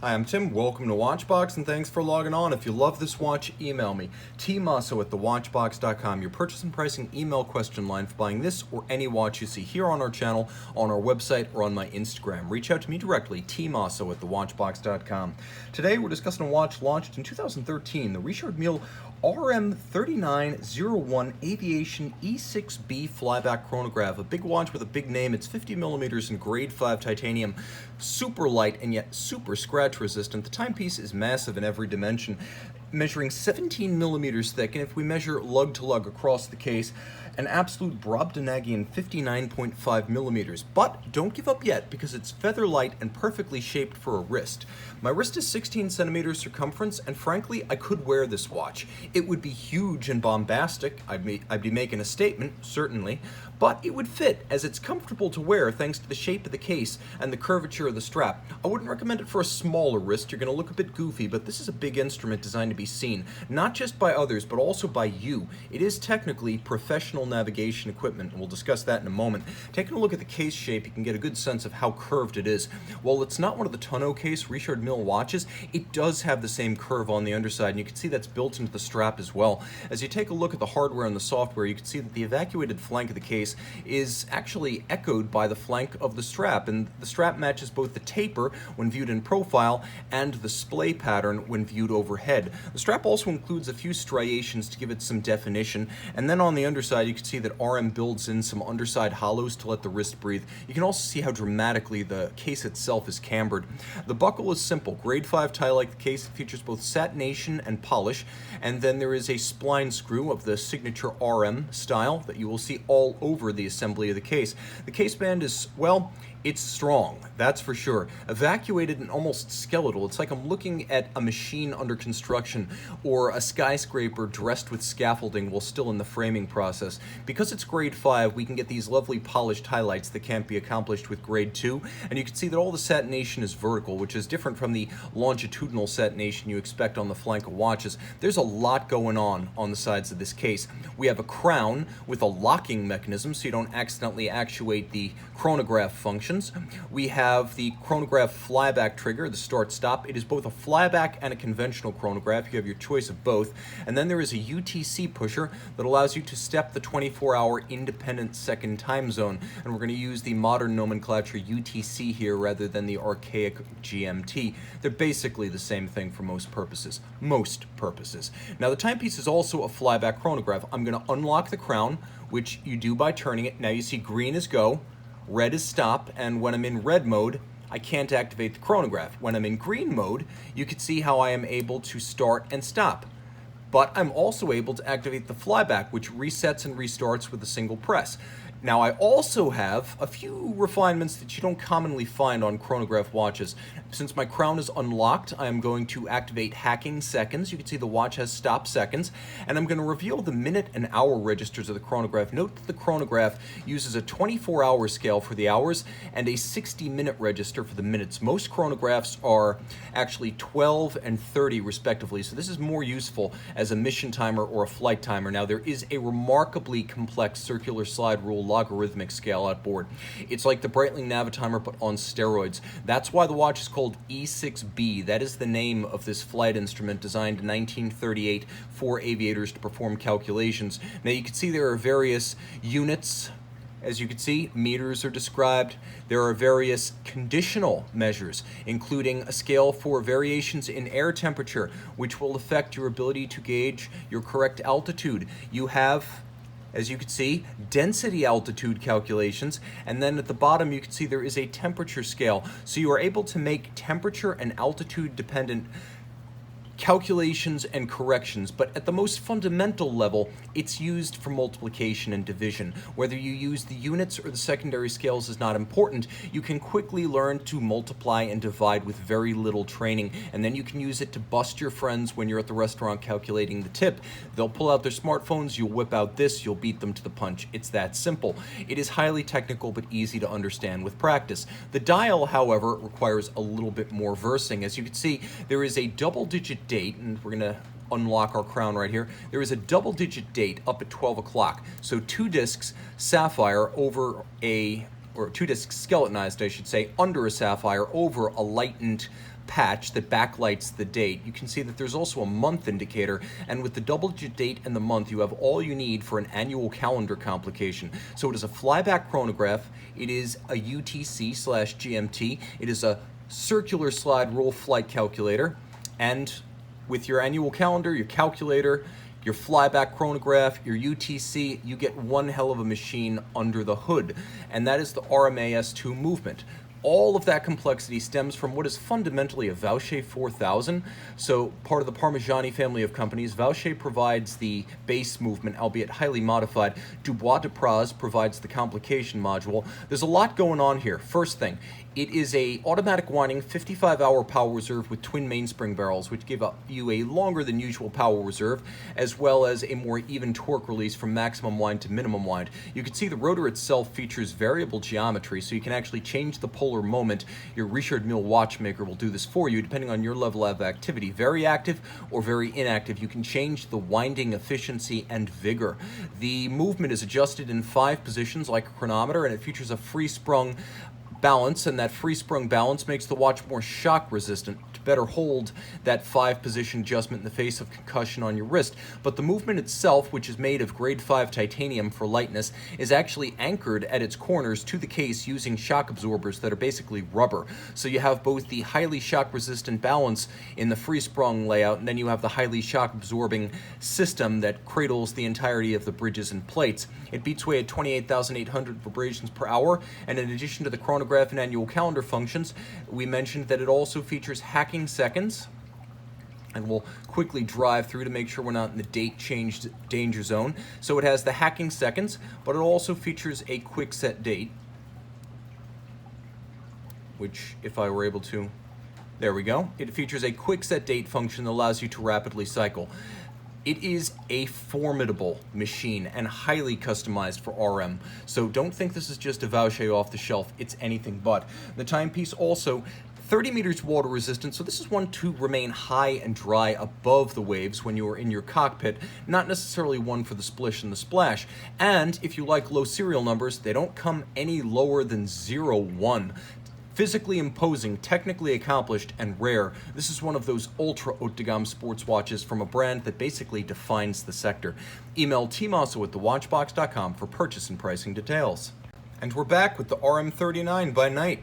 Hi, I'm Tim. Welcome to Watchbox, and thanks for logging on. If you love this watch, email me, tmosso@thewatchbox.com. Your purchase and pricing email question line for buying this or any watch you see here on our channel, on our website, or on my Instagram. Reach out to me directly, tmosso@thewatchbox.com. Today, we're discussing a watch launched in 2013, the Richard Mille RM39-01 Aviation E6-B Flyback Chronograph. A big watch with a big name. It's 50 millimeters in grade 5 titanium, super light and yet super scratch resistant. The timepiece is massive in every dimension, measuring 17 millimeters thick, and if we measure lug to lug across the case, an absolute Brobdingnagian 59.5 millimeters. But don't give up yet, because it's feather light and perfectly shaped for a wrist. My wrist is 16 centimeters circumference, and frankly, I could wear this watch. It would be huge and bombastic. I'd be making a statement, certainly, but it would fit, as it's comfortable to wear thanks to the shape of the case and the curvature of the strap. I wouldn't recommend it for a smaller wrist. You're going to look a bit goofy, but this is a big instrument designed to be seen, not just by others, but also by you. It is technically professional navigation equipment, and we'll discuss that in a moment. Taking a look at the case shape, you can get a good sense of how curved it is. While it's not one of the tonneau case Richard Mille watches, it does have the same curve on the underside, and you can see that's built into the strap as well. As you take a look at the hardware and the software, you can see that the evacuated flank of the case is actually echoed by the flank of the strap, and the strap matches both the taper when viewed in profile and the splay pattern when viewed overhead. The strap also includes a few striations to give it some definition, and then on the underside you can see that RM builds in some underside hollows to let the wrist breathe. You can also see how dramatically the case itself is cambered. The buckle is simple, grade 5 tie like the case. It features both satination and polish, and then there is a spline screw of the signature RM style that you will see all over the assembly of the case. The case band is, well, it's strong, that's for sure. Evacuated and almost skeletal. It's like I'm looking at a machine under construction or a skyscraper dressed with scaffolding while still in the framing process. Because it's grade 5, we can get these lovely polished highlights that can't be accomplished with grade 2. And you can see that all the satination is vertical, which is different from the longitudinal satination you expect on the flank of watches. There's a lot going on the sides of this case. We have a crown with a locking mechanism so you don't accidentally actuate the chronograph function. We have the chronograph flyback trigger, the start-stop. It is both a flyback and a conventional chronograph. You have your choice of both. And then there is a UTC pusher that allows you to step the 24-hour independent second time zone. And we're going to use the modern nomenclature UTC here rather than the archaic GMT. They're basically the same thing for most purposes. Most purposes. Now the timepiece is also a flyback chronograph. I'm going to unlock the crown, which you do by turning it. Now you see green is go, red is stop, and when I'm in red mode, I can't activate the chronograph. When I'm in green mode, you can see how I am able to start and stop. But I'm also able to activate the flyback, which resets and restarts with a single press. Now I also have a few refinements that you don't commonly find on chronograph watches. Since my crown is unlocked, I am going to activate hacking seconds. You can see the watch has stop seconds, and I'm going to reveal the minute and hour registers of the chronograph. Note that the chronograph uses a 24-hour scale for the hours and a 60-minute register for the minutes. Most chronographs are actually 12 and 30 respectively, so this is more useful as a mission timer or a flight timer. Now there is a remarkably complex circular slide rule logarithmic scale on board. It's like the Breitling Navitimer but on steroids. That's why the watch is called E6-B. That is the name of this flight instrument designed in 1938 for aviators to perform calculations. Now you can see there are various units. As you can see, meters are described. There are various conditional measures, including a scale for variations in air temperature, which will affect your ability to gauge your correct altitude. You have, as you can see, density altitude calculations, and then at the bottom you can see there is a temperature scale. So you are able to make temperature and altitude dependent calculations and corrections, but at the most fundamental level, it's used for multiplication and division. Whether you use the units or the secondary scales is not important. You can quickly learn to multiply and divide with very little training, and then you can use it to bust your friends when you're at the restaurant calculating the tip. They'll pull out their smartphones, you'll whip out this, you'll beat them to the punch. It's that simple. It is highly technical but easy to understand with practice. The dial, however, requires a little bit more versing. As you can see, there is a double-digit date, and we're going to unlock our crown right here. There is a double-digit date up at 12 o'clock. So 2 discs sapphire over a, or 2 discs skeletonized, I should say, under a sapphire over a lightened patch that backlights the date, you can see that there's also a month indicator, and with the double-digit date and the month, you have all you need for an annual calendar complication. So it is a flyback chronograph, it is a UTC/GMT, it is a circular slide rule flight calculator, and with your annual calendar, your calculator, your flyback chronograph, your UTC, you get one hell of a machine under the hood, and that is the RMAS2 movement. All of that complexity stems from what is fundamentally a Vaucher 4000. So part of the Parmigiani family of companies, Vaucher provides the base movement, albeit highly modified. Dubois de Praz provides the complication module. There's a lot going on here. First thing, it is a automatic winding 55-hour power reserve with twin mainspring barrels, which give you a longer than usual power reserve, as well as a more even torque release from maximum wind to minimum wind. You can see the rotor itself features variable geometry, so you can actually change the polar moment. Your Richard Mille watchmaker will do this for you, depending on your level of activity. Very active or very inactive, you can change the winding efficiency and vigor. The movement is adjusted in 5 positions like a chronometer, and it features a free-sprung balance, and that free-sprung balance makes the watch more shock resistant to better hold that 5-position adjustment in the face of concussion on your wrist. But the movement itself, which is made of grade 5 titanium for lightness, is actually anchored at its corners to the case using shock absorbers that are basically rubber. So you have both the highly shock resistant balance in the free-sprung layout, and then you have the highly shock absorbing system that cradles the entirety of the bridges and plates. It beats away at 28,800 vibrations per hour, and in addition to the chronograph and annual calendar functions, we mentioned that it also features hacking seconds, and we'll quickly drive through to make sure we're not in the date changed danger zone. So it has the hacking seconds, but it also features a quick set date, which, if I were able to, there we go. It features a quick set date function that allows you to rapidly cycle. It is a formidable machine and highly customized for RM. So don't think this is just a Vaucher off the shelf. It's anything but. The timepiece also 30 meters water resistant, so this is one to remain high and dry above the waves when you are in your cockpit, not necessarily one for the splish and the splash. And if you like low serial numbers, they don't come any lower than 01. Physically imposing, technically accomplished, and rare. This is one of those ultra haute de gamme sports watches from a brand that basically defines the sector. Email tmosso@thewatchbox.com for purchase and pricing details. And we're back with the RM39 by night.